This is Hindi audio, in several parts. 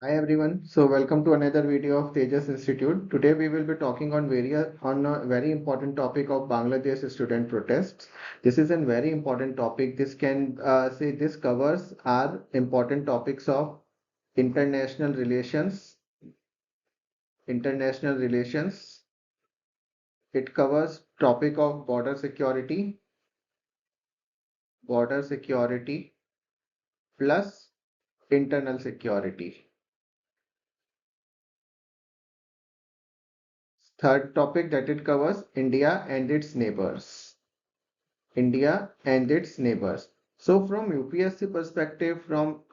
Hi everyone. So welcome to another video of Tejas Institute. Today we will be talking on a very important topic of Bangladesh student protests. This is a very important topic. This covers our important topics of international relations. International relations. It covers topic of border security plus internal security. Third topic that it covers India and its neighbors. India and its neighbors. So from UPSC perspective, from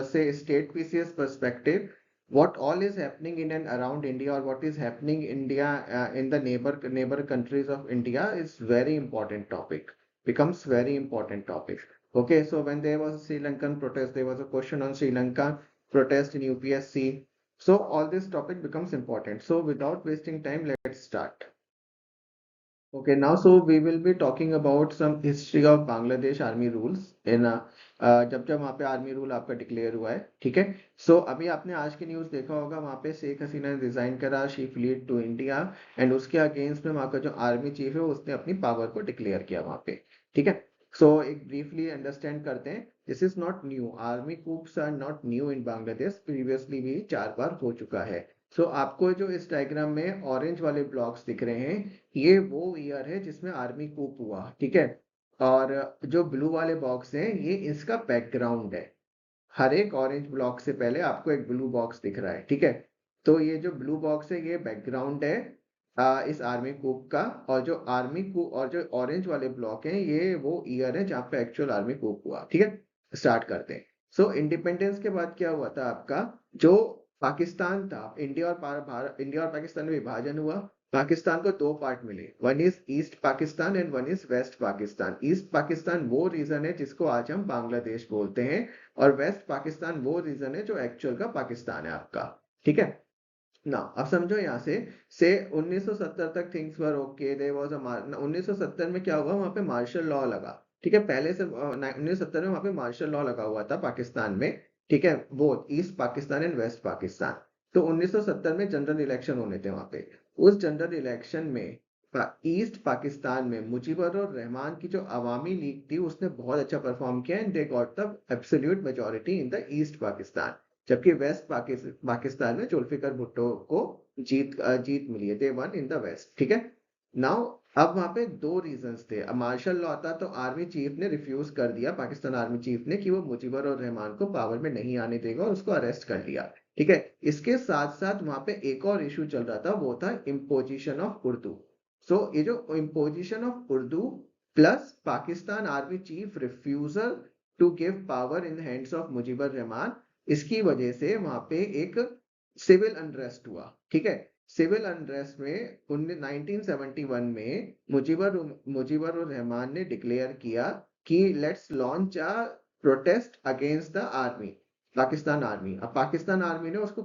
say state PCS perspective, what all is happening in and around India or what is happening India in the neighbor countries of India is very important topic, becomes very important topic. Okay, so when there was a Sri Lankan protest, there was a question on Sri Lanka protest in UPSC. So all this topic becomes important. So without wasting time, let's start. Okay, now so we will be talking about some history of Bangladesh army rules in जब जब वहाँ पे आर्मी रूल आपका डिक्लेयर हुआ है, ठीक है। सो अभी आपने आज की न्यूज़ देखा होगा, वहाँ पे शेख हसीना ने रिजाइन करा, she fled to India and उसके अगेंस्ट में वहाँ का जो आर्मी चीफ है उसने अपनी पावर को डिक्लेयर किया वहाँ पे, ठीक है। सो एक ब्रीफली अंडरस्टैंड करते हैं, this is not new, army coups are not new in Bangladesh, previously भी 4 बार हो चुका है। सो आपको जो इस डायग्राम में ऑरेंज वाले ब्लॉक्स दिख रहे हैं, ये वो ईयर है जिसमें आर्मी कूप हुआ, ठीक है। और जो ब्लू वाले बॉक्स हैं ये इसका बैकग्राउंड है। हर एक ऑरेंज ब्लॉक से पहले आपको एक ब्लू बॉक्स दिख रहा है, ठीक है। तो ये जो ब्लू बॉक्स है ये बैकग्राउंड है इस आर्मी कूप का। और जो आर्मी कूप और जो ऑरेंज वाले ब्लॉक हैं ये वो ईयर है जहाँ पे एक्चुअल आर्मी कूप हुआ, ठीक है। स्टार्ट करते हैं। सो इंडिपेंडेंस के बाद क्या हुआ था आपका, जो पाकिस्तान था, इंडिया और पाकिस्तान में विभाजन हुआ। पाकिस्तान को 2 पार्ट मिले, one is east Pakistan and one is west Pakistan. East Pakistan वो रीजन है जिसको आज हम बांग्लादेश बोलते हैं, और वेस्ट पाकिस्तान वो रीजन है जो एक्चुअल का पाकिस्तान है आपका, ठीक है ना। अब समझो यहाँ से 1970 तक things were okay, there was a 1970 में क्या हुआ, वहां पे मार्शल लॉ लगा, ठीक है। पहले से 1970 में वहां पे मार्शल लॉ लगा हुआ था पाकिस्तान में, ठीक है, वो east Pakistan and west Pakistan. तो 1970 में जनरल इलेक्शन होने थे वहां पे। उस जनरल इलेक्शन में ईस्ट पाकिस्तान में मुजीबर और रहमान की जो अवामी लीग थी उसने बहुत अच्छा परफॉर्म किया and they got the absolute majority in the east Pakistan. जबकि वेस्ट पाकिस्तान में जुल्फिकर भुट्टो को जीत मिली है, दे वन इन द वेस्ट, ठीक है। नाउ अब वहां पे 2 रीजंस थे। अब मार्शल लॉ था तो आर्मी चीफ ने रिफ्यूज कर दिया, पाकिस्तान आर्मी चीफ ने, कि वो मुजीबर और रहमान को पावर में नहीं आने देगा और उसको अरेस्ट कर लिया, ठीक है। इसके साथ साथ वहां पे एक और इशू चल रहा था, वो था इम्पोजिशन ऑफ उर्दू। सो ये जो imposition of Urdu plus Pakistan army chief refusal to give power in hands of Mujibur Rahman, इसकी वजह से वहां पे एक सिविल अनरेस्ट हुआ, ठीक है। सिविल अनरेस्ट में 1971 में मुजीबर उर रहमान ने डिक्लेयर किया कि let's launch a protest against the army, Pakistan army. अब पाकिस्तान आर्मी ने उसको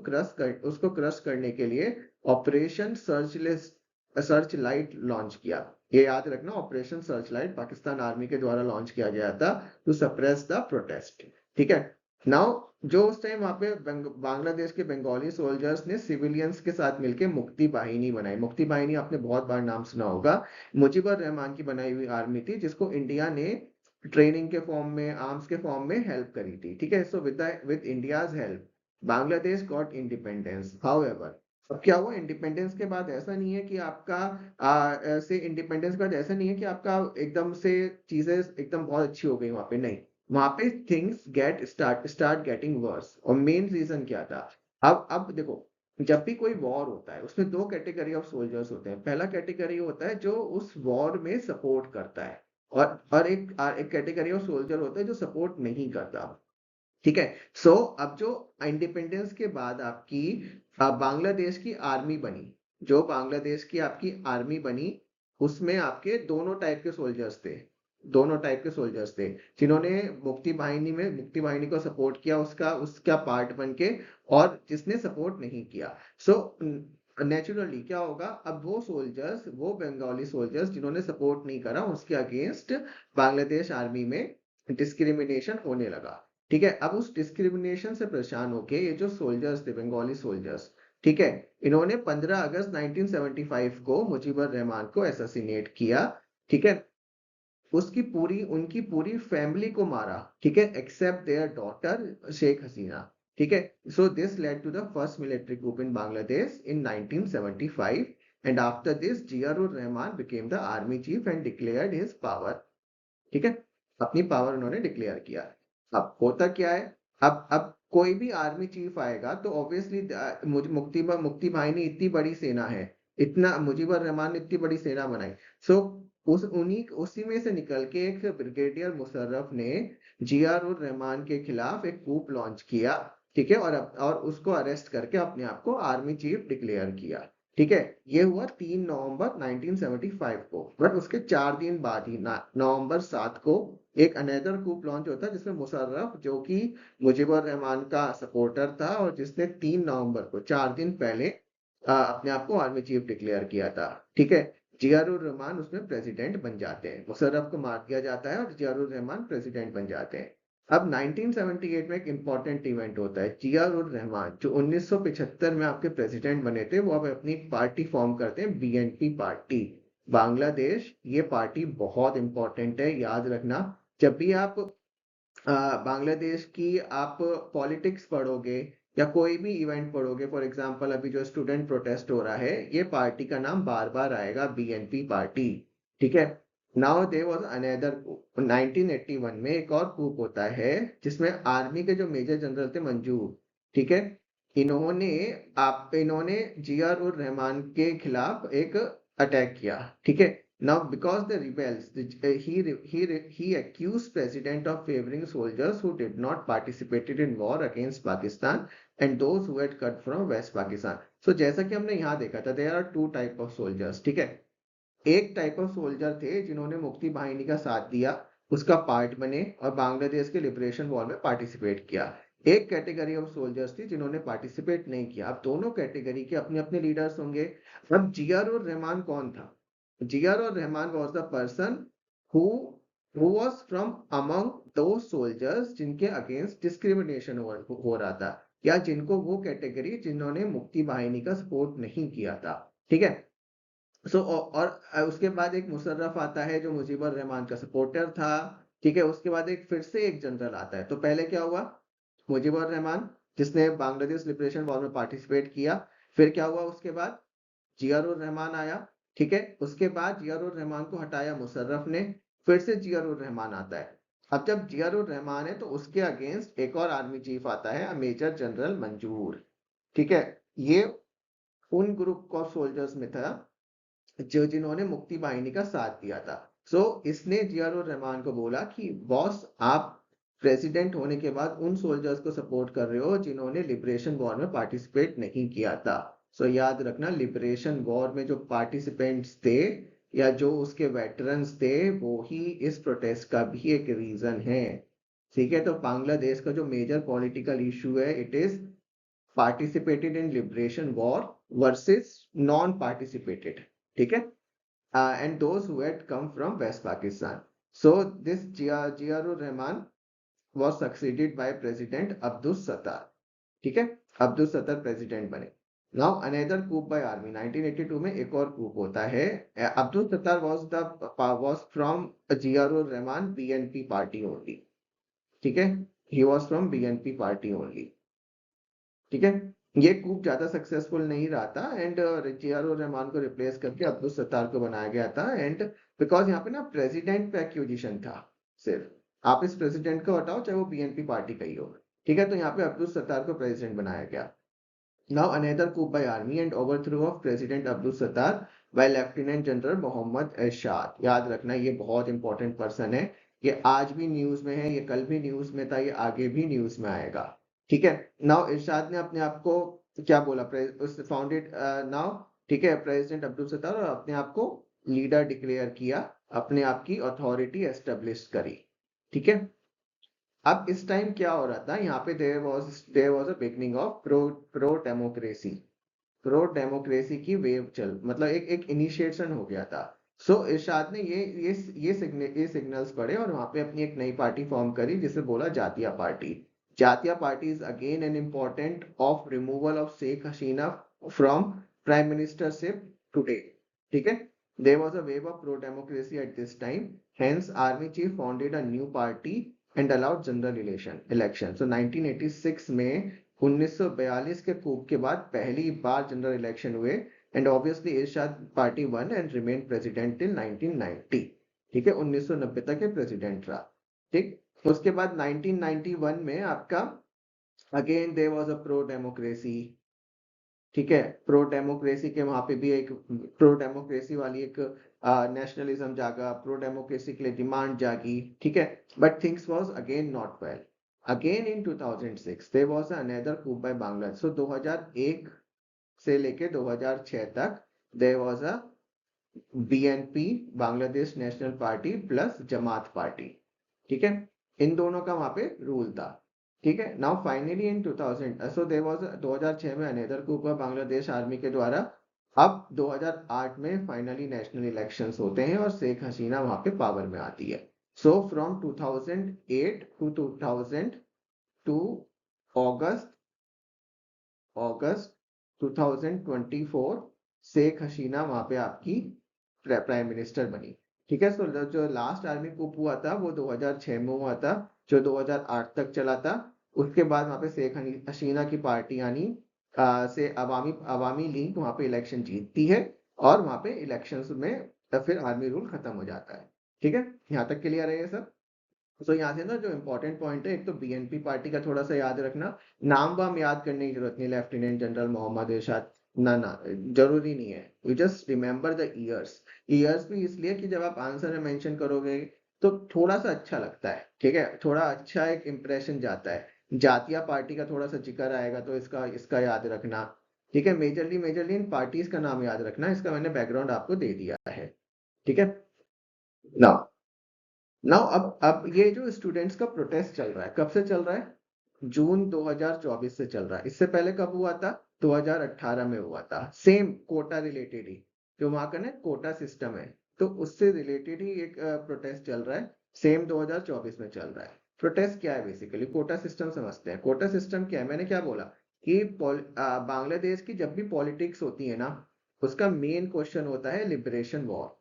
क्रश करने के लिए ऑपरेशन सर्च लाइट लॉन्च किया। ये याद रखना, operation search light Pakistan army के द्वारा लॉन्च किया गया था टू सप्रेस द प्रोटेस्ट, ठीक है। नाउ जो उस टाइम वहां पे बांग्लादेश के बंगाली सोल्जर्स ने सिविलियंस के साथ मिलकर मुक्ति बाहिनी बनाई। मुक्ति बाहिनी आपने बहुत बार नाम सुना होगा, मुजीबर रहमान की बनाई हुई आर्मी थी जिसको इंडिया ने ट्रेनिंग के फॉर्म में, आर्म्स के फॉर्म में हेल्प करी थी, ठीक है। So with India's help Bangladesh got independence. However अब क्या हुआ, इंडिपेंडेंस के बाद ऐसा नहीं है कि आपका से इंडिपेंडेंस के बाद ऐसा नहीं है कि आपका एकदम से चीजें एकदम बहुत अच्छी हो गई वहां पे, नहीं। वहां पे थिंग्स स्टार्ट गेटिंग वर्स। और मेन रीजन क्या था, अब देखो, जब भी कोई वॉर होता है उसमें 2 कैटेगरी ऑफ सोल्जर्स होते हैं। पहला कैटेगरी होता है जो उस वॉर में सपोर्ट करता है, और एक कैटेगरी ऑफ सोल्जर होता है जो सपोर्ट नहीं करता, ठीक है। सो अब जो इंडिपेंडेंस के बाद आपकी बांग्लादेश की आर्मी बनी, जो बांग्लादेश की आपकी आर्मी बनी, उसमें आपके दोनों टाइप के सोल्जर्स थे, जिन्होंने मुक्ति बाहिनी को सपोर्ट किया, उसका उसका पार्ट बन के, और जिसने सपोर्ट नहीं किया। सो नेचुरली क्या होगा, अब वो बंगाली सोल्जर्स जिन्होंने सपोर्ट नहीं करा उसके अगेंस्ट बांग्लादेश आर्मी में डिस्क्रिमिनेशन होने लगा। ठीक है। अब उस डिस्क्रिमिनेशन से परेशान होके ये जो सोल्जर्स थे, बंगाली सोल्जर्स, ठीक है, इन्होंने 15 अगस्त 1975 को मुजीबर रहमान को असैसिनेट किया। ठीक है, उनकी पूरी फैमिली को मारा, ठीक है, except their daughter Sheikh Hasina. ठीक है, so this led to the first military coup in Bangladesh in 1975 and after this Ziaur Rahman became the army chief and declared his power. ठीक है, अपनी पावर उन्होंने डिक्लेयर किया। अब होता क्या है, अब कोई भी आर्मी चीफ आएगा तो ऑब्वियसली मुक्ति बाहिनी इतनी बड़ी सेना है, इतना मुजीबर रहमान ने इतनी बड़ी सेना बनाई। सो उसी में से निकल के एक ब्रिगेडियर मुशर्रफ ने जियाउर रहमान के खिलाफ एक कूप लॉन्च किया। ठीक है, और उसको अरेस्ट करके अपने आप को आर्मी चीफ डिक्लेयर किया। ठीक है, ये हुआ 3 नवंबर 1975 को। बट उसके 4 दिन बाद ही नवंबर 7 को एक अनदर कूप लॉन्च होता है, जिसमें मुशर्रफ, जो कि मुजीबर रहमान का सपोर्टर था और जिसने 3 नवंबर को 4 दिन पहले अपने आप को आर्मी चीफ डिक्लेयर किया था। ठीक है, जियाउर रहमान उसमें प्रेसिडेंट बन जाते हैं, मुशर्रफ को मार दिया जाता है और जियाउर रहमान प्रेसिडेंट बन जाते हैं। अब 1978 में एक इंपॉर्टेंट इवेंट होता है, जियाउर रहमान जो 1975 में आपके प्रेसिडेंट बने थे, वो अब अपनी पार्टी फॉर्म करते हैं, बीएनपी पार्टी बांग्लादेश। ये पार्टी बहुत इंपॉर्टेंट है, याद रखना। जब भी आप बांग्लादेश की आप पॉलिटिक्स पढ़ोगे या कोई भी इवेंट पढ़ोगे, फॉर एग्जांपल अभी जो स्टूडेंट प्रोटेस्ट हो रहा है, ये पार्टी का नाम बार बार आएगा, बीएनपी पार्टी। ठीक है, नाउ देयर वाज अनदर 1981 में एक और कूप होता है, जिसमें आर्मी के जो मेजर जनरल थे मंजूर, ठीक है, इन्होंने इन्होंने जियाउर रहमान के खिलाफ एक अटैक किया। ठीक है, now, because the rebels, he accused president of favoring soldiers who did not participated in war against Pakistan and those who had cut from West Pakistan. So जैसा कि हमने यहाँ देखा था, there are two type of soldiers. ठीक है, एक टाइप ऑफ सोल्जर थे जिन्होंने मुक्ति बाहिनी का साथ दिया, उसका पार्ट बने और बांग्लादेश के लिबरेशन वॉर में पार्टिसिपेट किया। एक कैटेगरी ऑफ सोल्जर्स थी जिन्होंने पार्टिसिपेट नहीं किया। अब दोनों कैटेगरी के अपने अपने लीडर्स होंगे। अब जियाउर रहमान कौन था? Ziaur Rahman was the person who who was from among those soldiers जिनके अगेंस्ट डिस्क्रिमिनेशन हो रहा था, या जिनको वो कैटेगरी जिन्होंने मुक्ति बाहिनी का सपोर्ट नहीं किया था। ठीक है, और उसके बाद एक मुशर्रफ आता है जो मुजीबर रहमान का सपोर्टर था। ठीक है, उसके बाद फिर से एक जनरल आता है। तो पहले क्या हुआ, मुजीबर रहमान जिसने बांग्लादेश लिबरेशन वॉर में पार्टिसिपेट किया। फिर क्या हुआ, उसके बाद जियाउर रहमान आया। ठीक है, उसके बाद जियाउर रहमान को हटाया मुशर्रफ ने, फिर से जियाउर रहमान आता है। अब जब जियाउर रहमान है तो उसके अगेंस्ट एक और आर्मी चीफ आता है, मेजर जनरल मंजूर। ठीक है, ये उन ग्रुप ऑफ सोल्जर्स में था जो जिन्होंने मुक्ति बाहिनी का साथ दिया था। सो इसने जियाउर रहमान को बोला कि बॉस, आप प्रेसिडेंट होने के बाद उन सोल्जर्स को सपोर्ट कर रहे हो जिन्होंने लिबरेशन वॉर में पार्टिसिपेट नहीं किया था। सो याद रखना, लिबरेशन वॉर में जो पार्टिसिपेंट्स थे या जो उसके वेटरन्स थे, वो ही इस प्रोटेस्ट का भी एक रीजन है। ठीक है, तो बांग्लादेश का जो मेजर पॉलिटिकल इशू है, it is participated in liberation war versus non-participated. ठीक है, and those who had come from West Pakistan. So this Jiaur Rahman was succeeded by President Abdul Sattar. ठीक है, अब्दुल सत्तार प्रेसिडेंट बने। नाउ अनदर कूप बाय आर्मी 1982 में एक और कूप होता है। Abdul Sattar was from Ziaur Rahman BNP party only. ठीक है, he was from BNP party only. ठीक है, ये कूप ज्यादा सक्सेसफुल नहीं रहा था एंड जियाउर रहमान को रिप्लेस करके अब्दुल सत्तार को बनाया गया था। एंड बिकॉज यहाँ पे ना प्रेसिडेंट पे एक्यूजिशन था, सिर्फ आप इस प्रेसिडेंट को हटाओ चाहे वो बीएनपी पार्टी का ही हो। ठीक है, तो यहाँ पे अब्दुल सत्तार को प्रेसिडेंट बनाया गया। Now another coup by army and overthrow of president Abdul Sattar by lieutenant general Mohammad Ershad. याद रखना, ये बहुत इंपॉर्टेंट पर्सन है, ये आज भी न्यूज में है, ये कल भी न्यूज में था, ये आगे भी न्यूज में आएगा। ठीक है, नाउ इरशाद ने अपने आप को क्या बोला, फाउंडेड नाउ, ठीक है, प्रेसिडेंट अब्दुल सत्तार, और अपने आप को लीडर डिक्लेयर किया, अपने आप की अथॉरिटी एस्टेब्लिश करी। ठीक है, अब इस टाइम क्या हो रहा था, यहाँ पे there was a beginning of pro democracy. Pro democracy की वेव चल, मतलब एक एक इनिशिएशन हो गया था। सो इरशाद ने ये सिग्नल्स पढ़े और वहां पे अपनी एक नई पार्टी फॉर्म करी जिसे बोला Jatiya party. Jatiya party is again an important of removal of Sheikh Hasina from prime ministership today. ठीक है, there was a wave of pro democracy at this time, hence army chief founded a new party and allowed general election. So 1986 में 1942 के coup के बाद पहली बार जनरल इलेक्शन हुए and obviously Irshad party won and remained president till 1990। ठीक है, 1990 तक ये प्रेसिडेंट रहा। ठीक, उसके बाद 1991 में आपका again there was a pro democracy. ठीक है, प्रो डेमोक्रेसी के वहां पे भी एक प्रो डेमोक्रेसी वाली एक नेशनलिज्म जागा, प्रो डेमोक्रेसी के लिए डिमांड जागी। ठीक है, but things was again not well. Again in 2006 there was another coup by Bangladesh. So 2001 से लेके 2006 तक there was a BNP, Bangladesh national party plus Jamaat party. ठीक है, इन दोनों का वहां पे रूल था। ठीक है, now finally in 2000 so there was 2006 में अनदर coup हुआ बांग्लादेश आर्मी के द्वारा। अब 2008 में फाइनली नेशनल इलेक्शंस होते हैं और शेख हसीना वहां पे पावर में आती है। सो फ्रॉम 2008 टू 2002 अगस्त अगस्त 2024 शेख हसीना वहां पे आपकी प्राइम मिनिस्टर बनी। ठीक है, सो जो लास्ट आर्मी coup हुआ था वो 2006 में हुआ था, जो 2008 तक चला था। उसके बाद वहां पे शेख हसीना की पार्टी यानी से अवामी अवामी लीग वहां पे इलेक्शन जीतती है और वहां पे इलेक्शंस में फिर आर्मी रूल खत्म हो जाता है। ठीक है, यहाँ तक क्लियर है ये सब। तो यहाँ से ना जो इम्पोर्टेंट पॉइंट है, एक तो बीएनपी पार्टी का थोड़ा सा याद रखना। नाम वाम याद करने की जरूरत नहीं, लेफ्टिनेंट जनरल मोहम्मद इरशाद, ना ना, जरूरी नहीं है। You just remember the years. Years भी इसलिए कि जब आप आंसर में मेंशन करोगे तो थोड़ा सा अच्छा लगता है। ठीक है, थोड़ा अच्छा एक इंप्रेशन जाता है। जातिया पार्टी का थोड़ा सा जिक्र आएगा तो इसका इसका याद रखना। ठीक है, मेजरली मेजरली इन पार्टीज का नाम याद रखना, इसका मैंने बैकग्राउंड आपको दे दिया है। ठीक है, ना नाउ अब ये जो स्टूडेंट्स का प्रोटेस्ट चल रहा है, कब से चल रहा है? जून 2024 से चल रहा है। इससे पहले कब हुआ था? 2018 में हुआ था। सेम कोटा रिलेटेड ही, जो वहां का ना कोटा सिस्टम है, तो उससे रिलेटेड ही एक प्रोटेस्ट चल रहा है। सेम 2024 में चल रहा है। प्रोटेस्ट क्या है? बेसिकली कोटा सिस्टम समझते हैं। कोटा सिस्टम क्या है? मैंने क्या बोला कि बांग्लादेश की जब भी पॉलिटिक्स होती है ना, उसका मेन क्वेश्चन होता है लिबरेशन वॉर।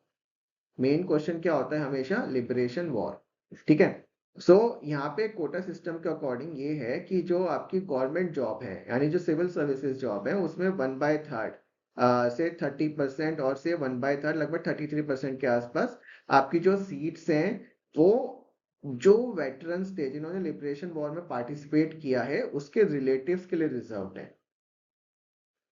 मेन क्वेश्चन क्या होता है हमेशा? Liberation war. ठीक है, सो यहाँ पे कोटा सिस्टम के अकॉर्डिंग ये है कि जो आपकी गवर्नमेंट जॉब है यानी जो सिविल सर्विसेज जॉब है उसमें 1/3 से 30% और से 1/3 लगभग 33% के आसपास आपकी जो सीट्स हैं वो जो वेटरन्स थे जिन्होंने लिबरेशन वॉर में पार्टिसिपेट किया है उसके रिलेटिव्स के लिए रिजर्व है।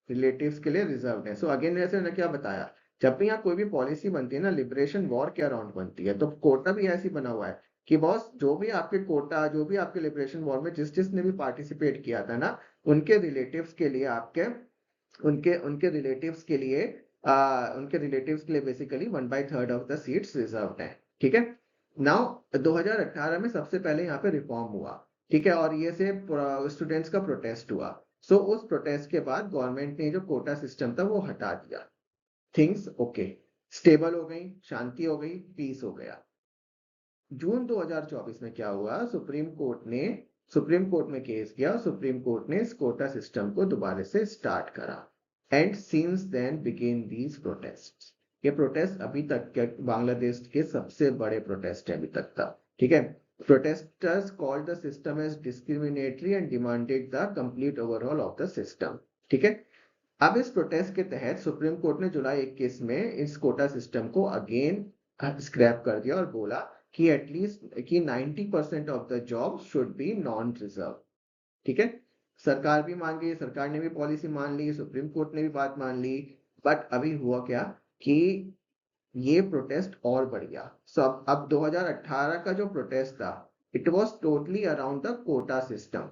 रिलेटिव्स के लिए रिजर्व है। सो अगेन जैसे मैंने क्या बताया, जब भी यहाँ कोई भी पॉलिसी बनती है ना, लिबरेशन वॉर के अराउंड बनती है। तो कोटा भी ऐसी बना हुआ है कि बॉस जो भी आपके कोटा, जो भी आपके लिबरेशन वॉर में जिसने भी पार्टिसिपेट किया था ना, उनके रिलेटिव्स के लिए आपके उनके उनके रिलेटिव्स के लिए उनके रिलेटिव्स के लिए basically 1/3 of the seats reserve है। ठीक है, नाउ 2018 में सबसे पहले यहाँ पे रिफॉर्म हुआ। ठीक है, और ये से स्टूडेंट्स का प्रोटेस्ट हुआ। सो उस प्रोटेस्ट के बाद गवर्नमेंट ने जो कोटा सिस्टम था वो हटा दिया। थिंग्स ओके, स्टेबल हो गई, शांति हो गई, पीस हो गया। जून 2024 में क्या हुआ? सुप्रीम कोर्ट में केस किया, सुप्रीम कोर्ट ने इस कोटा सिस्टम को दोबारा से स्टार्ट करा। And since then began these protest. ये प्रोटेस्ट अभी तक के बांग्लादेश के सबसे बड़े प्रोटेस्ट है अभी तक का। ठीक है, protesters called the system as discriminatory and demanded the complete overall of the system. ठीक है, अब इस प्रोटेस्ट के तहत सुप्रीम कोर्ट ने जुलाई 21 में इस कोटा सिस्टम को अगेन स्क्रैप कर दिया और बोला कि एटलीस्ट कि 90% of the job should be non reserve. ठीक है, सरकार भी मान गई, सरकार ने भी पॉलिसी मान ली, सुप्रीम कोर्ट ने भी बात मान ली। बट अभी हुआ क्या कि ये प्रोटेस्ट और बढ़ गया। सो अब 2018 का जो प्रोटेस्ट था, it was totally around the quota system.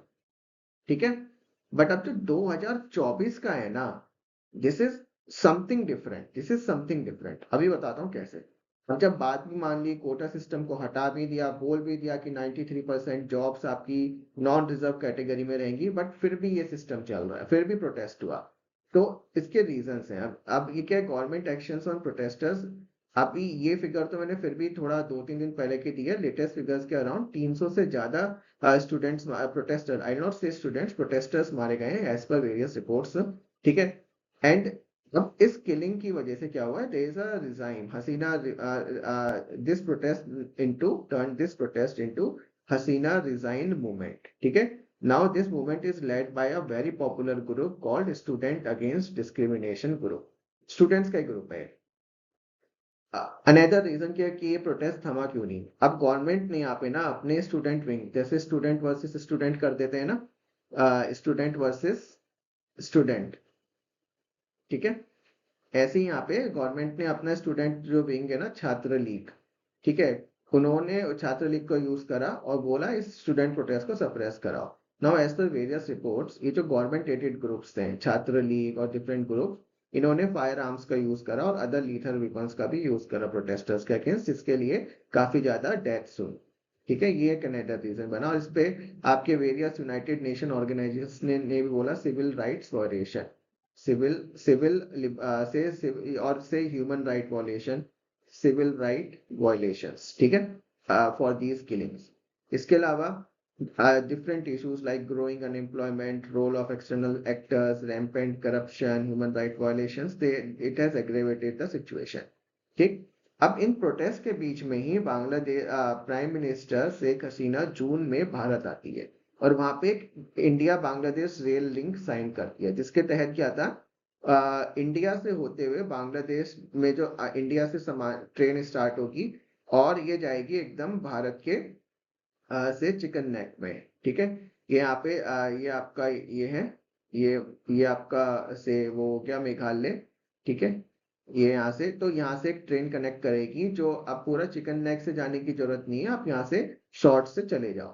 ठीक है, बट अब जो 2024 का है ना, this is something different, this is something different. अभी बताता हूँ कैसे। अब जब बात भी मान ली, कोटा सिस्टम को हटा भी दिया, बोल भी दिया कि 93% जॉब्स आपकी नॉन रिजर्व कैटेगरी में रहेंगी, बट फिर भी ये सिस्टम चल रहा है, फिर भी प्रोटेस्ट हुआ। तो इसके रीजंस हैं। अब ये क्या, गवर्नमेंट एक्शंस ऑन प्रोटेस्टर्स अभी ये फिगर तो मैंने फिर भी थोड़ा 2-3 दिन पहले की दी है, लेटेस्ट फिगर्स के अराउंड 300 से ज्यादा स्टूडेंट्स प्रोटेस्टर, आई नॉट से स्टूडेंट्स, प्रोटेस्टर्स मारे गए हैं एज पर वेरियस रिपोर्ट्स, ठीक है। एंड अब इस किलिंग की वजह से क्या हुआ है, there is a regime Hasina, this protest into turn this protest into Hasina resign movement, ठीक है। Now this movement is led by a very popular group called student against discrimination group, students का ही ग्रुप है। अनदर रीजन क्या है कि ये प्रोटेस्ट थमा क्यों नहीं, अब गवर्नमेंट ने यहाँ पे ना अपने स्टूडेंट विंग, जैसे स्टूडेंट वर्सेस स्टूडेंट कर देते हैं ना, स्टूडेंट वर्सेस स्टूडेंट, ठीक है, ऐसे ही यहाँ पे गवर्नमेंट ने अपना स्टूडेंट जो विंग है ना, छात्र लीग, ठीक है, उन्होंने छात्र लीग को यूज करा और बोला इस स्टूडेंट प्रोटेस्ट को सप्रेस कराओ। Now as per various reports, ये जो गवर्नमेंट एडेड ग्रुप्स थे, छात्र लीग और डिफरेंट ग्रुप, इन्होंने फायर आर्म्स का यूज करा और अदर लीथल वेपन्स का भी यूज करा प्रोटेस्टर्स के अगेंस्ट, जिसके लिए काफी ज्यादा डेथ्स हुई, ठीक है। ये एक अनदर रीजन बना, और इस पे आपके वेरियस यूनाइटेड नेशन ऑर्गेनाइजेशन ने भी बोला civil rights violation, civil civil और से human right violation, civil right violations, ठीक है, फॉर दीज किलिंग्स। इसके अलावा different issues like growing unemployment, role of external actors, rampant corruption, human right violations, it has aggravated the situation, ठीक। अब इन प्रोटेस्ट के बीच में ही Bangladesh prime minister Sheikh Hasina June में भारत आती है, और वहां पे एक India Bangladesh rail link sign करती है, जिसके तहत क्या था, इंडिया से होते हुए बांग्लादेश में जो इंडिया से सामान ट्रेन स्टार्ट होगी और ये जाएगी एकदम भारत के से चिकन नेक में, ठीक है। ये यहाँ पे ये आपका ये है, ये ये आपका से वो हो गया मेघालय, ठीक है। ये यहाँ से, तो यहाँ से एक ट्रेन कनेक्ट करेगी, जो अब पूरा चिकन नेक से जाने की जरूरत नहीं है, आप यहाँ से शॉर्ट से चले जाओ,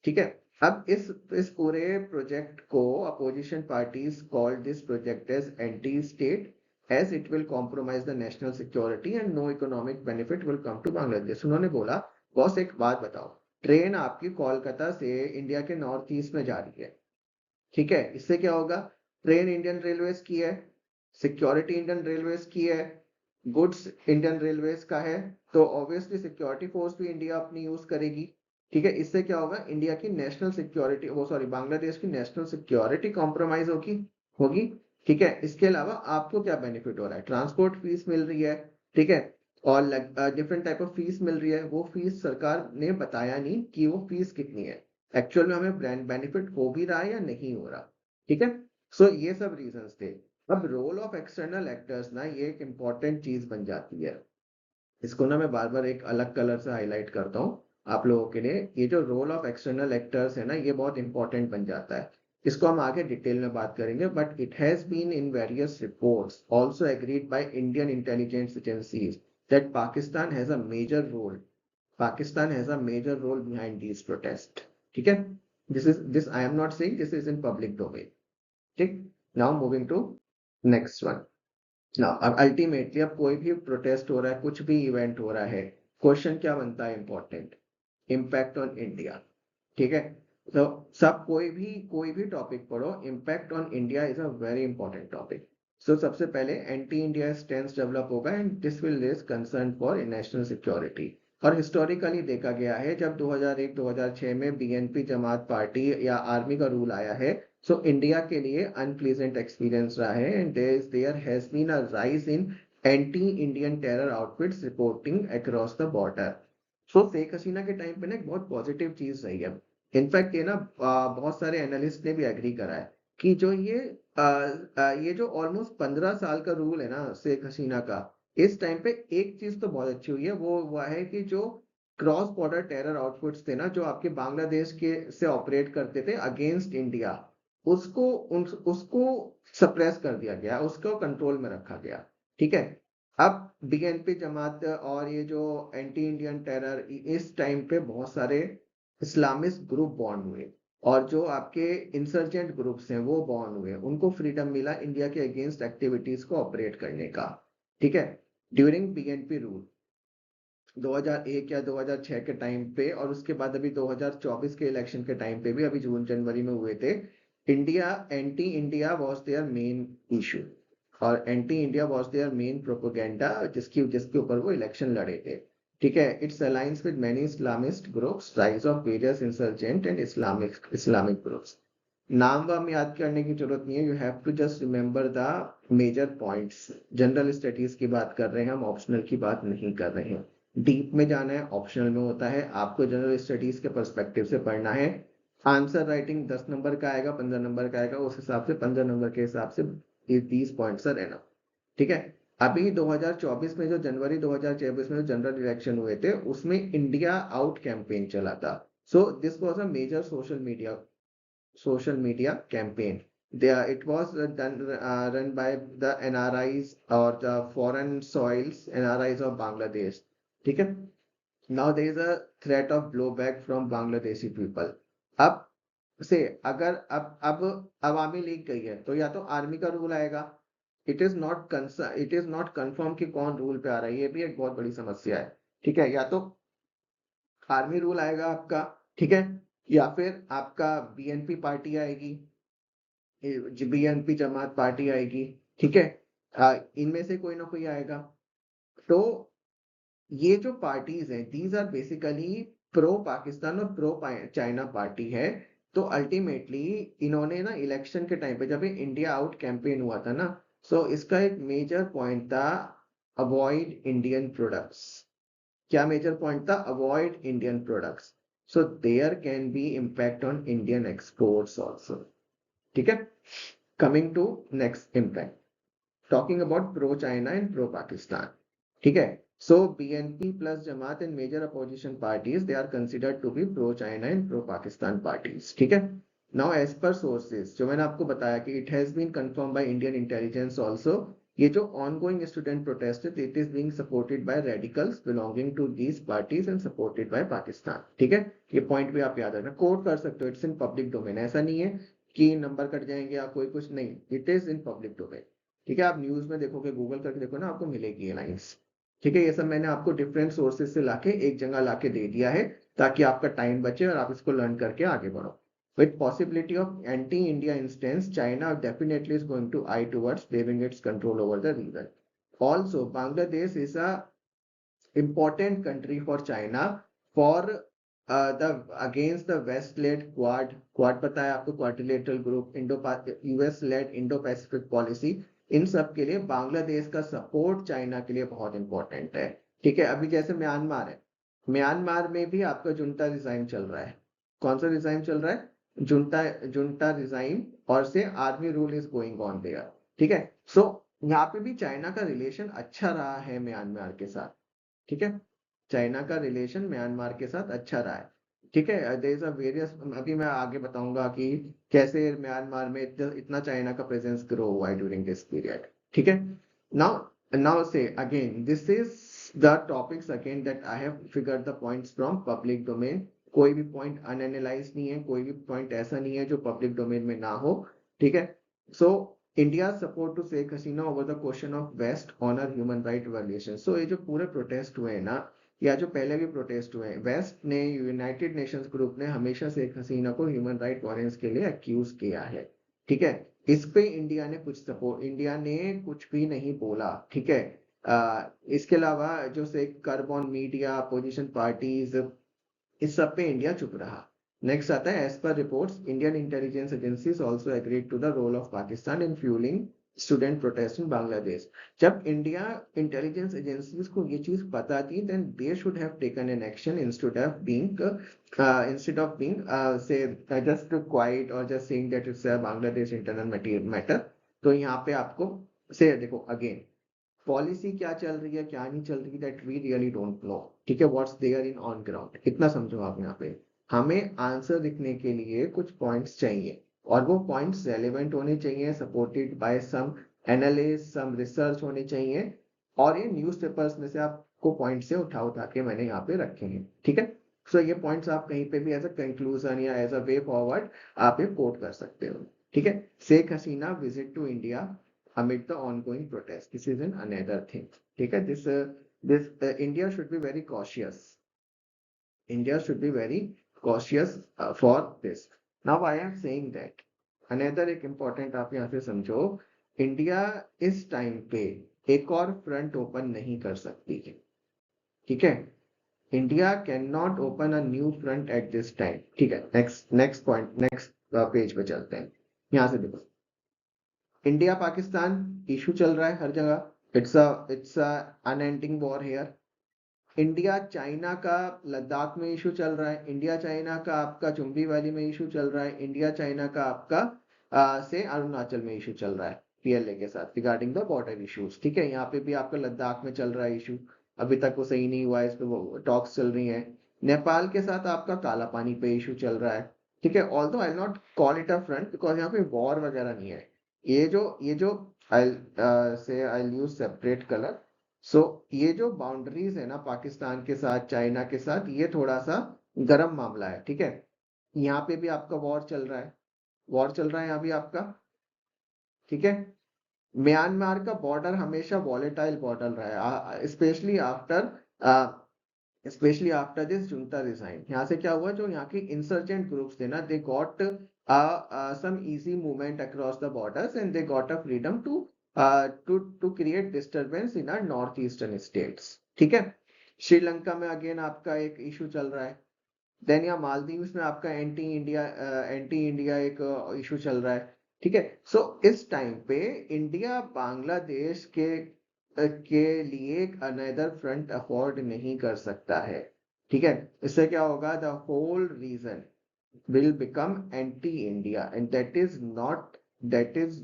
ठीक है। अब इस पूरे प्रोजेक्ट को opposition parties called this project as anti state, as it will compromise the national security and no economic benefit will come to Bangladesh. उन्होंने बोला बॉस एक बात बताओ, ट्रेन आपकी कोलकाता से इंडिया के नॉर्थ ईस्ट में जा रही है, ठीक है, इससे क्या होगा, ट्रेन इंडियन रेलवेज की है, सिक्योरिटी इंडियन रेलवेज की है, गुड्स इंडियन रेलवेज का है, तो ऑब्वियसली सिक्योरिटी फोर्स भी इंडिया अपनी यूज करेगी, ठीक है। इससे क्या होगा, इंडिया की नेशनल सिक्योरिटी, वो सॉरी बांग्लादेश की नेशनल सिक्योरिटी कॉम्प्रोमाइज होगी होगी ठीक है। इसके अलावा आपको क्या बेनिफिट हो रहा है, ट्रांसपोर्ट फीस मिल रही है, ठीक है, और डिफरेंट टाइप ऑफ फीस मिल रही है, वो फीस सरकार ने बताया नहीं कि वो फीस कितनी है, एक्चुअल में हमें ब्रांड बेनिफिट हो भी रहा है या नहीं हो रहा, ठीक है। सो ये सब रीजंस थे। अब रोल ऑफ एक्सटर्नल एक्टर्स ना, ये एक इंपॉर्टेंट चीज बन जाती है, इसको ना मैं बार बार एक अलग कलर से हाईलाइट करता हूँ आप लोगों के लिए। ये जो रोल ऑफ एक्सटर्नल एक्टर्स है ना, ये बहुत इंपॉर्टेंट बन जाता है, इसको हम आगे डिटेल में बात करेंगे, but it has been in various reports also agreed by Indian intelligence agencies that Pakistan has a major role behind these protests, ठीक है। This I am not saying, this is in public domain, ठीक। Now moving to next one. Now अब अल्टीमेटली अब कोई भी प्रोटेस्ट हो रहा है, कुछ भी इवेंट हो रहा है, क्वेश्चन क्या बनता है इंपॉर्टेंट, इम्पैक्ट ऑन इंडिया, ठीक है। तो सब कोई भी टॉपिक पढ़ो, impact on India is a very important topic. So सबसे पहले एंटी इंडिया स्टैंड डेवलप होगा and this will raise concern for national security. और हिस्टोरिकली देखा गया है, जब 2001-2006 में बीएनपी जमात पार्टी या आर्मी का रूल आया है, सो इंडिया के लिए अनप्लीजेंट एक्सपीरियंस रहा है, and there has been a rise in anti Indian terror outfits reporting across the border. So Sheikh Hasina के टाइम पे ना एक बहुत पॉजिटिव चीज रही है, इनफैक्ट ये ना बहुत सारे एनालिस्ट ने भी एग्री करा है कि जो ये जो ऑलमोस्ट 15 साल का रूल है ना शेख हसीना का, इस टाइम पे एक चीज तो बहुत अच्छी हुई है, वो हुआ है कि जो क्रॉस बॉर्डर टेरर आउटफिट्स थे ना, जो आपके बांग्लादेश के से ऑपरेट करते थे अगेंस्ट इंडिया, उसको सप्रेस कर दिया गया, उसको कंट्रोल में रखा गया, ठीक है। अब बीएनपी जमात और ये जो एंटी इंडियन टेरर, इस टाइम पे बहुत सारे इस्लामिस्ट ग्रुप बॉर्न हुए, और जो आपके इंसर्जेंट ग्रुप्स हैं वो बॉर्न हुए, उनको फ्रीडम मिला इंडिया के अगेंस्ट एक्टिविटीज को ऑपरेट करने का, ठीक है। ड्यूरिंग बीएनपी रूल 2001 या 2006 के टाइम पे, और उसके बाद अभी 2024 के इलेक्शन के टाइम पे भी, अभी जून जनवरी में हुए थे, India anti India was their main issue. और anti India was their main propaganda जिसके जिसके ऊपर वो इलेक्शन लड़े थे। ठीक है, it's alliance with many Islamist groups, rise of various insurgent and Islamic groups. नाम वाम याद करने की जरूरत नहीं है, you have to just remember the major points. General studies की बात कर रहे हैं हम, ऑप्शनल की बात नहीं कर रहे हैं। डीप में जाना है ऑप्शनल में होता है, आपको जनरल स्टडीज के पर्सपेक्टिव से पढ़ना है। आंसर राइटिंग 10 नंबर का आएगा, 15 नंबर का आएगा, उस हिसाब से 15 नंबर के हिसाब से ये 30 पॉइंट्स आर एनफ। ठीक है, अभी 2024 में जो जनवरी 2024 में जो जनरल इलेक्शन हुए थे उसमें इंडिया आउट कैंपेन चला था। So this was a major social media campaign. It was run by the NRIs or the foreign soils NRIs of Bangladesh. ठीक है, now there is a threat of blowback from Bangladeshi people. अब से अगर अब अवामी लीग गई है तो या तो आर्मी का रूल आएगा। इट इज नॉट कंफर्म कि कौन रूल पे आ रहा है, ये भी एक बहुत बड़ी समस्या है। ठीक है, या तो आर्मी रूल आएगा आपका, ठीक है, या फिर आपका बीएनपी पार्टी आएगी, बीएनपी जमात पार्टी आएगी। ठीक है, इनमें से कोई ना कोई आएगा। तो ये जो पार्टीज हैं these are basically pro Pakistan और प्रो चाइना पार्टी है। तो अल्टीमेटली इन्होंने ना इलेक्शन के टाइम पे जब ये इंडिया आउट कैंपेन हुआ था ना, सो इसका एक मेजर पॉइंट था अवॉइड इंडियन प्रोडक्ट्स। क्या मेजर पॉइंट था? Avoid Indian products. So there can be impact on Indian exports also. ठीक है, coming to next impact, talking about pro China and pro Pakistan. ठीक है, so BNP plus Jamaat and major opposition parties they are considered to be pro China and pro Pakistan parties. ठीक है, नाउ एज पर सोर्सेज जो मैंने आपको बताया कि it has been confirmed by Indian intelligence also, ये जो ऑनगोइंग स्टूडेंट प्रोटेस्ट है it is being supported by radicals belonging to these parties and supported by Pakistan. ठीक है, ये पॉइंट भी आप याद रखना, कोट कर सकते हो, इट्स इन पब्लिक डोमेन। ऐसा नहीं है कि नंबर कट जाएंगे या कोई कुछ नहीं, it is in public domain. ठीक है, आप न्यूज में देखोगे, गूगल करके देखो ना, आपको मिलेगी ये लाइंस। ठीक है, ये सब मैंने आपको डिफरेंट सोर्सेज से लाके एक जगह लाके दे दिया है ताकि आपका टाइम बचे और आप इसको लर्न करके आगे बढ़ो। With possibility of anti-India instance, China definitely is going to eye towards claiming its control over the region. Also, Bangladesh is a important country for China for the against the West-led Quad पता है आपको, quadrilateral group, US-led Indo-Pacific policy, इन सब के लिए बांग्लादेश का सपोर्ट चाइना के लिए बहुत इंपॉर्टेंट है। ठीक है, अभी जैसे म्यांमार है, म्यांमार में भी आपका जुंटा रिजाइम चल रहा है। कौन सा रिजाइम चल रहा है? जुंटा जुंटा रिजाइम, और से army rule is going on their. ठीक है, सो यहाँ पे भी चाइना का रिलेशन अच्छा रहा है म्यांमार के साथ। ठीक है, चाइना का रिलेशन म्यांमार के साथ अच्छा रहा है। ठीक है, देयर इज अ वेरियस, अभी मैं आगे बताऊंगा कि कैसे म्यांमार में इतना चाइना का प्रेजेंस ग्रो हुआ है ड्यूरिंग दिस पीरियड। ठीक है, नाउ से again this is the topics again that I have figured the points from public domain. कोई भी पॉइंट अनएनालाइज नहीं है, कोई भी पॉइंट ऐसा नहीं है जो पब्लिक डोमेन में ना हो। ठीक है, so India support to Sheikh Hasina over the question of west honour human right violation. सो ये जो पूरे प्रोटेस्ट हुए हैं ना, या जो पहले भी प्रोटेस्ट हुए हैं, वेस्ट ने, यूनाइटेड नेशंस ग्रुप ने हमेशा शेख हसीना को ह्यूमन राइट वायलेंस के लिए अक्यूज किया है। ठीक है, इस पे इंडिया ने कुछ भी नहीं बोला। ठीक है, इसके अलावा जो से कर्ब ऑन मीडिया, अपोजिशन पार्टीज, इस सब पे इंडिया चुप रहा। नेक्स्ट आता है, as per reports Indian intelligence agencies also agreed to the role of Pakistan in fueling student protest in Bangladesh. जब इंडिया इंटेलिजेंस एजेंसीज को ये चीज पता थी, then they should have taken an action instead of being say just quiet और just saying that it's a Bangladesh internal matter. तो यहाँ पे आपको से देखो अगेन, पॉलिसी क्या चल रही है क्या नहीं चल रही, that we really don't know. ठीक है, what's there in on ground, इतना समझो आप। यहाँ पे हमें आंसर लिखने के लिए कुछ पॉइंट्स चाहिए, और वो पॉइंट्स रेलेवेंट होने चाहिए, supported by some analyst, some research होने चाहिए, और ये न्यूज़पेपर्स में से आपको पॉइंट से उठा उठा के मैंने यहाँ पे रखे हैं। ठीक है, सो ये पॉइंट्स आप कहीं पे भी एज अ कंक्लूजन या एज अ वे फॉरवर्ड आप ये कोट कर सकते हो। ठीक है, Sheikh Hasina visit to India amid the ongoing protest. This is another thing. ठीक है, this India should be very cautious. India should be very cautious for this. Now I am saying that another एक important आप यहाँ से समझो इंडिया इस टाइम पे एक और फ्रंट ओपन नहीं कर सकती है, ठीक है। India can not open a new front eight this time, ठीक है। Next next point, next page पे चलते हैं। यहाँ से देखो, इंडिया पाकिस्तान इशू चल रहा है हर जगह, it's a unending war here. India China का लद्दाख में इशू चल रहा है, इंडिया चाइना का आपका चुंबी वैली में इशू चल रहा है, इंडिया चाइना का आपका से अरुणाचल में इशू चल रहा है पीएलए के साथ रिगार्डिंग द बॉर्डर इश्यूज, ठीक है। यहाँ पे भी आपका लद्दाख में चल रहा है इशू, अभी तक वो सही नहीं हुआ है, इस पे टॉक्स चल रही हैं। नेपाल के साथ आपका काला पानी पे इशू चल रहा है, ठीक है। Although I not call it a front because यहाँ पे वॉर वगैरह नहीं है। ये जो आई से आई यूज सेपरेट कलर। सो ये जो बाउंड्रीज है ना पाकिस्तान के साथ चाइना के साथ, ये थोड़ा सा गर्म मामला है, ठीक है। यहाँ पे भी आपका वॉर चल रहा है, वॉर चल रहा है यहाँ भी आपका, ठीक है। म्यांमार का बॉर्डर हमेशा वॉलेटाइल बॉर्डर रहा है, specially after this junta resign. यहाँ से क्या हुआ, जो यहाँ के इंसर्जेंट ग्रुप्स थे ना, they got some easy movement across the borders and they got a freedom to create disturbance in our northeastern states, ठीक है। श्रीलंका में अगेन आपका एक इशू चल रहा है। देन यहाँ मालदीव्स में आपका एंटी इंडिया एक इशू चल रहा है, ठीक है। सो इस टाइम पे इंडिया बांग्लादेश के लिए अनदर फ्रंट अफोर्ड नहीं कर सकता है, ठीक है। इससे क्या होगा, the whole region will become anti-India, and that is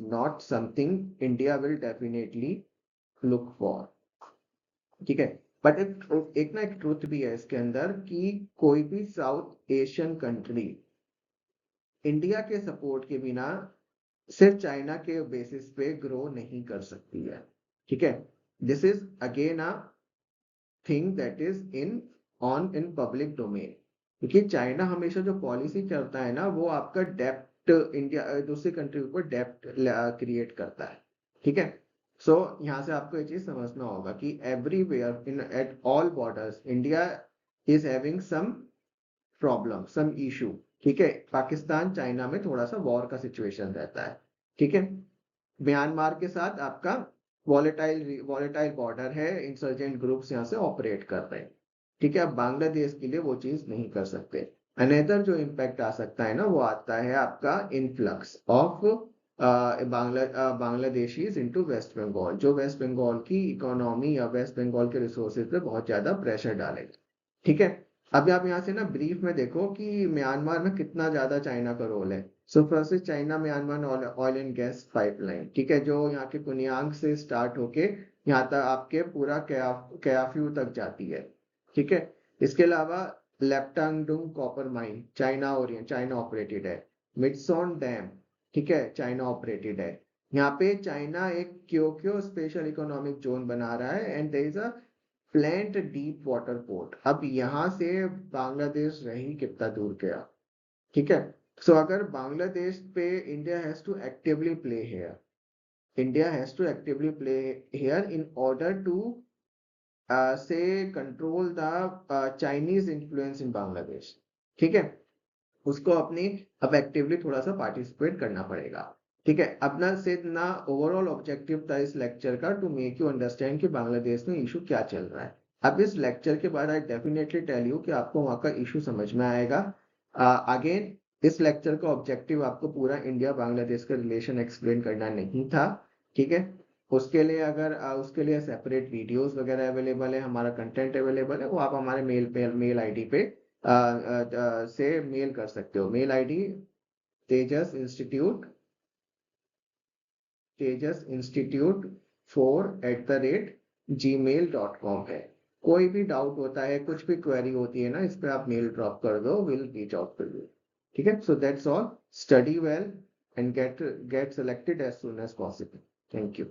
not something India will definitely look for, ठीक है। बट एक ना एक ट्रूथ भी है इसके अंदर कि कोई भी साउथ एशियन कंट्री इंडिया के सपोर्ट के बिना सिर्फ चाइना के बेसिस पे ग्रो नहीं कर सकती है, ठीक है। This is again a thing that is in public domain, क्योंकि चाइना हमेशा जो पॉलिसी करता है ना, वो आपका डेप्ट इंडिया दूसरी कंट्री के ऊपर डेप्ट क्रिएट करता है, ठीक है। सो यहाँ से आपको ये चीज समझना होगा कि everywhere in at all borders India is having some problem, some issue, ठीक है। पाकिस्तान चाइना में थोड़ा सा वॉर का सिचुएशन रहता है, ठीक है। म्यांमार के साथ आपका वॉलेटाइल वॉलेटाइल बॉर्डर है, इंसर्जेंट ग्रुप्स यहाँ से ऑपरेट कर रहे हैं, ठीक है। अब बांग्लादेश के लिए वो चीज नहीं कर सकते। अनदर जो इम्पैक्ट आ सकता है ना, वो आता है आपका influx of Bangladeshis into West Bengal, जो वेस्ट बंगाल की इकोनॉमी या वेस्ट बंगाल के रिसोर्सेज पे बहुत ज्यादा प्रेशर डालेगा, ठीक है। अभी आप यहाँ से ना ब्रीफ में देखो कि म्यांमार में कितना ज्यादा चाइना का रोल है। So first China Myanmar oil and gas pipeline, ठीक है, जो यहाँ के कुनियांग से स्टार्ट होके यहाँ तक आपके पूरा कयाफ्यू तक जाती है, ठीक है। इसके अलावा लेप्टांगडुंग कॉपर माइन चाइना ऑपरेटेड है। मिडसोन डैम, ठीक है, चाइना ऑपरेटेड है। यहाँ पे चाइना एक क्योक्यो स्पेशल इकोनॉमिक जोन बना रहा है and there is a plant deep water port. अब यहाँ से बांग्लादेश रही कितना दूर गया, ठीक है। सो अगर बांग्लादेश पे India has to actively play here in order to say control the Chinese influence in Bangladesh, ठीक है। उसको अपनी अब एक्टिवली थोड़ा सा पार्टिसिपेट करना पड़ेगा, ठीक है। अपना से ना ओवरऑल ऑब्जेक्टिव था इस लेक्चर का टू मेक यू अंडरस्टैंड कि बांग्लादेश में इशू क्या चल रहा है। अब इस लेक्चर के बाद आई डेफिनेटली टेल यू कि आपको वहाँ का इशू समझ में आएगा। अगेन इस लेक्चर का ऑब्जेक्टिव आपको पूरा इंडिया बांग्लादेश का रिलेशन एक्सप्लेन करना नहीं था, ठीक है। उसके लिए सेपरेट वीडियोस वगैरह अवेलेबल है, हमारा कंटेंट अवेलेबल है, वो आप हमारे मेल आईडी पे से मेल कर सकते हो। मेल आईडी tejas institute4@gmail.com है। कोई भी डाउट होता है, कुछ भी क्वेरी होती है ना, इस पे आप मेल ड्रॉप कर दो, will reach out to you, ठीक है। So that's all, study well and get selected as soon as possible. Thank you.